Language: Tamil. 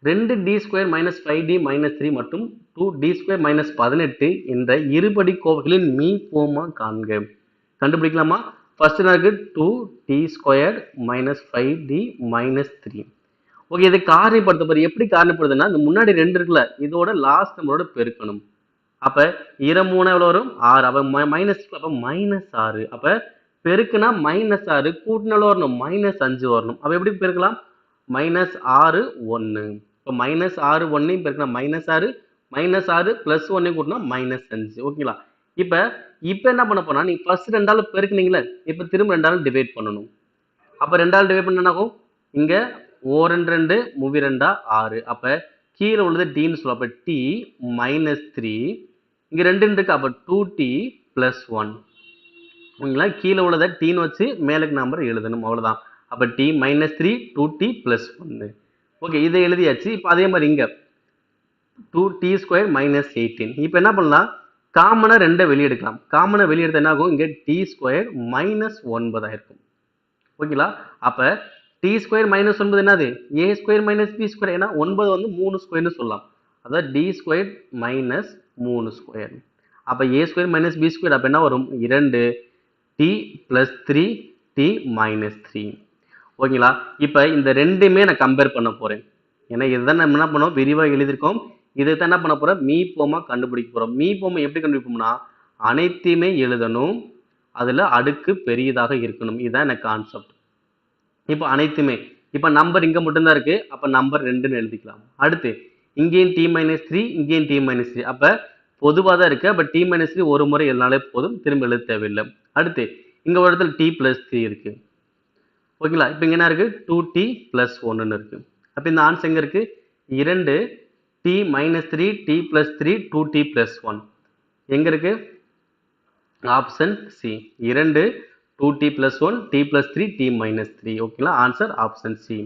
2 D square minus 5d minus 3 மற்றும் 2d ஸ்கொயர் மைனஸ் 18 என்ற இருபடி கோவைகளின் மீப்போமா காண்க. கண்டுபிடிக்கலாமா? ஃபர்ஸ்ட் எனக்கு 2d square minus 5d minus 3. Okay, இதை காரணிப்படுத்த போது எப்படி காரணிப்படுதுன்னா, இந்த முன்னாடி 2 இருக்குல்ல, இதோட லாஸ்ட் நம்மளோட பெருக்கணும். அப்ப 2 3 எவ்வளவு வரும்? 6. அப்ப மைனஸ் அப்ப மைனஸ் 6. அப்ப பெருக்குனா மைனஸ் 6, கூட்டினா எவ்வளவு வரணும்? மைனஸ் 5 வரணும். அப்ப எப்படி பெருக்கலாம்? மைனஸ் 6 1. இப்போ மைனஸ் 6 1 பெருக்கினா மைனஸ் 6, மைனஸ் 6 பிளஸ் 1 கூட்டினா மைனஸ் 5. ஓகேங்களா? இப்போ என்ன பண்ண போனா, நீ ஃபர்ஸ்ட் 2ஆல பெருக்குனீங்களே, இப்போ திரும்ப 2ஆல டிவைட் பண்ணணும். அப்ப 2ஆல டிவைட் பண்ணா என்ன ஆகும்? இங்க 4 2 மூவி 2 6. அப்ப கீழே உள்ளது டீன்னு சொல்லுவோம். அப்ப டி மைனஸ் 3, இங்க 2 இருக்கு. அப்ப 2t பிளஸ் 1. ஓகேங்களா? கீழே உள்ளதை டீன்னு வச்சு மேலுக்கு நம்பர் எழுதணும், அவ்வளவுதான். அப்ப D minus 3 2t plus 1. Okay, இதை எழுதியாச்சு. இப்போ அதே மாதிரி இங்க 2t ஸ்கொயர் மைனஸ் 18. இப்போ என்ன பண்ணலாம்? காமனா 2 வெளியே எடுக்கலாம். காமனா வெளியே எடுத்தா என்ன ஆகும்? இங்க டி ஸ்கொயர் மைனஸ் 9 இருக்கும். ஓகேங்களா? அப்ப டி ஸ்கொயர் மைனஸ் 9 என்னது? ஏ ஸ்கொயர் மைனஸ் பி ஸ்கொயர். ஏன்னா 9 வந்து 3 ஸ்கொயர்னு சொல்லலாம். அதாவது டி ஸ்கொயர் மைனஸ் 3 ஸ்கொயர். அப்ப ஏ ஸ்கொயர் மைனஸ் பி ஸ்கொயர் அப்ப என்ன வரும்? 2 டி பிளஸ் 3 டி மைனஸ் 3. ஓகேங்களா? இப்ப இந்த ரெண்டுமே நான் கம்பேர் பண்ண போறேன். ஏன்னா இதுதான் நம்ம என்ன பண்ணோம்? விரிவாக எழுதியிருக்கோம். இதை தான் என்ன பண்ண போறோம்? மீப்போமா கண்டுபிடிக்க போறோம். மீப்போமா எப்படி கண்டுபிடிப்போம்னா, அனைத்தையுமே எழுதணும், அதுல அடுக்கு பெரியதாக இருக்கணும். இதுதான் எனக்கு கான்செப்ட். இப்போ அனைத்துமே, இப்போ நம்பர் இங்க மட்டும்தான் இருக்கு. அப்ப நம்பர் 2ன்னு எழுதிக்கலாம். அடுத்து இங்கேயும் டி மைனஸ் 3, இங்கேயும் டி மைனஸ் 3. அப்ப பொதுவாக தான் இருக்கு. அப்ப டி மைனஸ் 3 ஒரு முறை எழுதினாலே போதும், திரும்ப எழுத தேவையில்லை. அடுத்து இங்க ஒரு இடத்துல டி பிளஸ் 3 இருக்கு. ஓகேங்களா? இப்போ இங்க என்ன இருக்கு? 2t பிளஸ் 1ன்னு இருக்கு. அப்ப இந்த ஆன்சர் எங்க இருக்கு? 2 t minus 3 t plus 3 2t plus 1 எங்க இருக்கு? Option C. 2 2t plus 1 t plus 3 t minus 3. ஓகேங்களா? Answer option C.